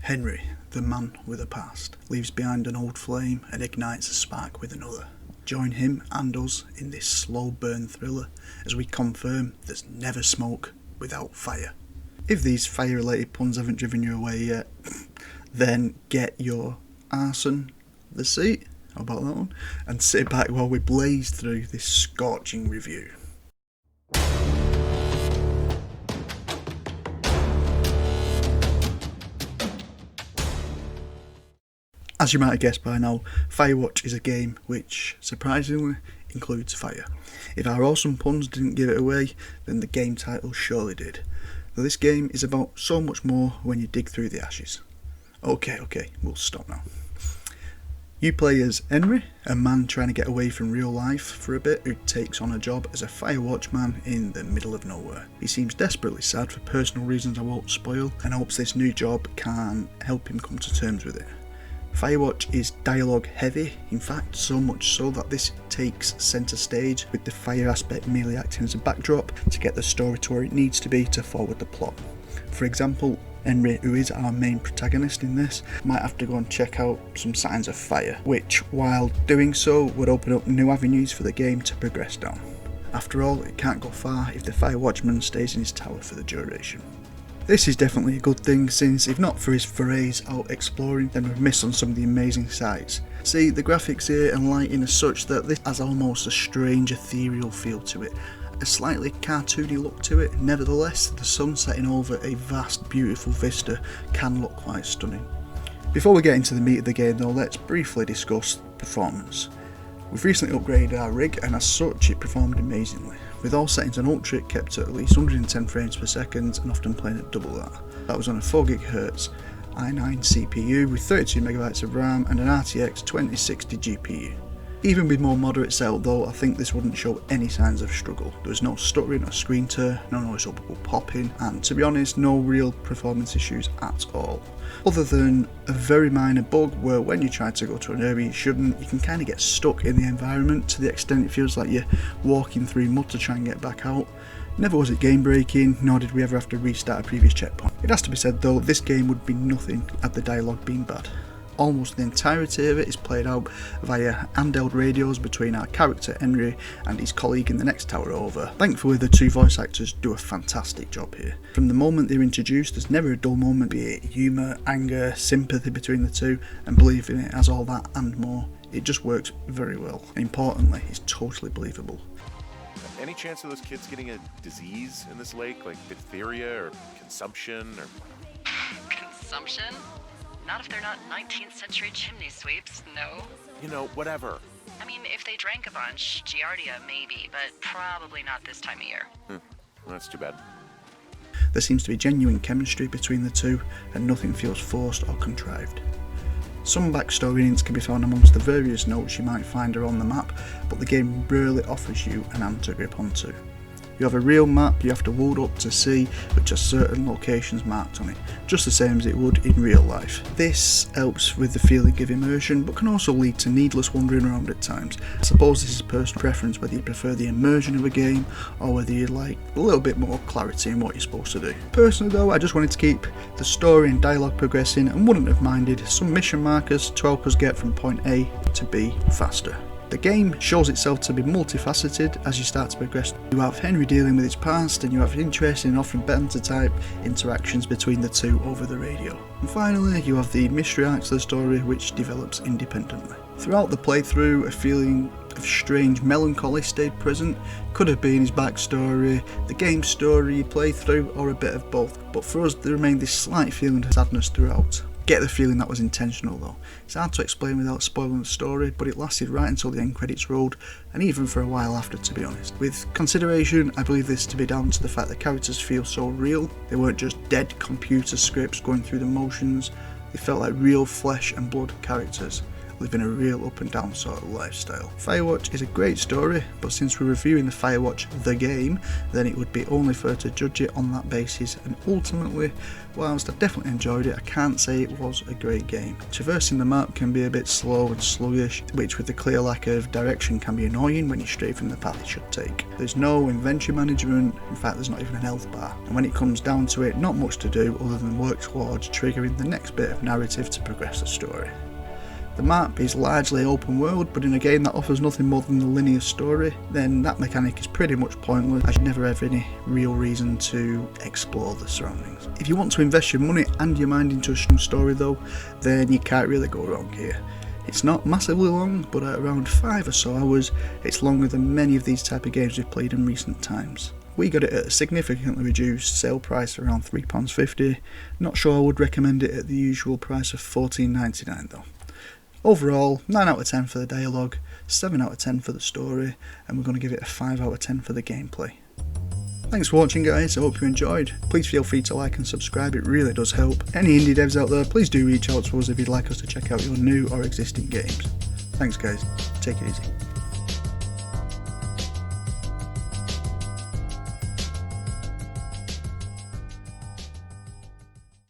Henry, the man with a past, leaves behind an old flame and ignites a spark with another. Join him and us in this slow burn thriller as we confirm there's never smoke without fire. If these fire related puns haven't driven you away yet, then get your arse on the seat, how about that one, and sit back while we blaze through this scorching review. As you might have guessed by now, Firewatch is a game which, surprisingly, includes fire. If our awesome puns didn't give it away, then the game title surely did. Though this game is about so much more when you dig through the ashes. Okay, we'll stop now. You play as Henry, a man trying to get away from real life for a bit who takes on a job as a firewatchman in the middle of nowhere. He seems desperately sad for personal reasons I won't spoil, and hopes this new job can help him come to terms with it. Firewatch is dialogue heavy, in fact so much so that this takes centre stage, with the fire aspect merely acting as a backdrop to get the story to where it needs to be to forward the plot. For example, Henry, who is our main protagonist in this, might have to go and check out some signs of fire, which while doing so would open up new avenues for the game to progress down. After all, it can't go far if the firewatchman stays in his tower for the duration. This is definitely a good thing, since if not for his forays out exploring, then we've missed on some of the amazing sights. See, the graphics here and lighting are such that this has almost a strange ethereal feel to it, a slightly cartoony look to it. Nevertheless, the sun setting over a vast beautiful vista can look quite stunning. Before we get into the meat of the game though, let's briefly discuss performance. We've recently upgraded our rig, and as such it performed amazingly, with all settings on ultra kept at least 110 frames per second and often playing at double that. That was on a 4GHz i9 CPU with 32MB of RAM and an RTX 2060 GPU. Even with more moderate setup though, I think this wouldn't show any signs of struggle. There was no stuttering or screen tear, no noticeable popping, and to be honest, no real performance issues at all. Other than a very minor bug where when you try to go to an area you shouldn't, you can kind of get stuck in the environment to the extent it feels like you're walking through mud to try and get back out. Never was it game breaking, nor did we ever have to restart a previous checkpoint. It has to be said though, this game would be nothing had the dialogue been bad. Almost the entirety of it is played out via handheld radios between our character Henry and his colleague in the next tower over. Thankfully the two voice actors do a fantastic job here. From the moment they're introduced, there's never a dull moment, be it humour, anger, sympathy between the two, and believe in it has all that and more. It just works very well, and importantly, it's totally believable. Any chance of those kids getting a disease in this lake, like diphtheria or consumption or... Consumption? Not if they're not 19th century chimney sweeps, no. You know, whatever. I mean, if they drank a bunch, Giardia maybe, but probably not this time of year. Well, that's too bad. There seems to be genuine chemistry between the two, and nothing feels forced or contrived. Some backstory hints can be found amongst the various notes you might find around the map, but the game rarely offers you an hand to grip onto. You have a real map you have to load up to see, which has certain locations marked on it, just the same as it would in real life. This helps with the feeling of immersion, but can also lead to needless wandering around at times. I suppose this is personal preference, whether you prefer the immersion of a game, or whether you like a little bit more clarity in what you're supposed to do. Personally though, I just wanted to keep the story and dialogue progressing, and wouldn't have minded some mission markers to help us get from point A to B faster. The game shows itself to be multifaceted as you start to progress. You have Henry dealing with his past, and you have interesting and often banter type interactions between the two over the radio. And finally, you have the mystery arcs of the story, which develops independently. Throughout the playthrough, a feeling of strange melancholy stayed present. Could have been his backstory, the game story you play through, or a bit of both. But for us, there remained this slight feeling of sadness throughout. Get the feeling that was intentional though. It's hard to explain without spoiling the story, but it lasted right until the end credits rolled, and even for a while after, to be honest. With consideration, I believe this to be down to the fact that characters feel so real. They weren't just dead computer scripts going through the motions, they felt like real flesh and blood characters. living a real up and down sort of lifestyle. Firewatch is a great story, but since we're reviewing the Firewatch the game, then it would be only fair to judge it on that basis, and ultimately, whilst I definitely enjoyed it, I can't say it was a great game. Traversing the map can be a bit slow and sluggish, which with the clear lack of direction can be annoying when you're straight from the path you should take. There's no inventory management, in fact there's not even an health bar, and when it comes down to it, not much to do other than work towards triggering the next bit of narrative to progress the story. The map is largely open world, but in a game that offers nothing more than the linear story, then that mechanic is pretty much pointless, as you never have any real reason to explore the surroundings. If you want to invest your money and your mind into a strong story though, then you can't really go wrong here. It's not massively long, but at around 5 or so hours, it's longer than many of these type of games we've played in recent times. We got it at a significantly reduced sale price around £3.50, not sure I would recommend it at the usual price of £14.99 though. Overall, 9 out of 10 for the dialogue, 7 out of 10 for the story, and we're going to give it a 5 out of 10 for the gameplay. Thanks for watching guys, I hope you enjoyed. Please feel free to like and subscribe, it really does help. Any indie devs out there, please do reach out to us if you'd like us to check out your new or existing games. Thanks guys, take it easy.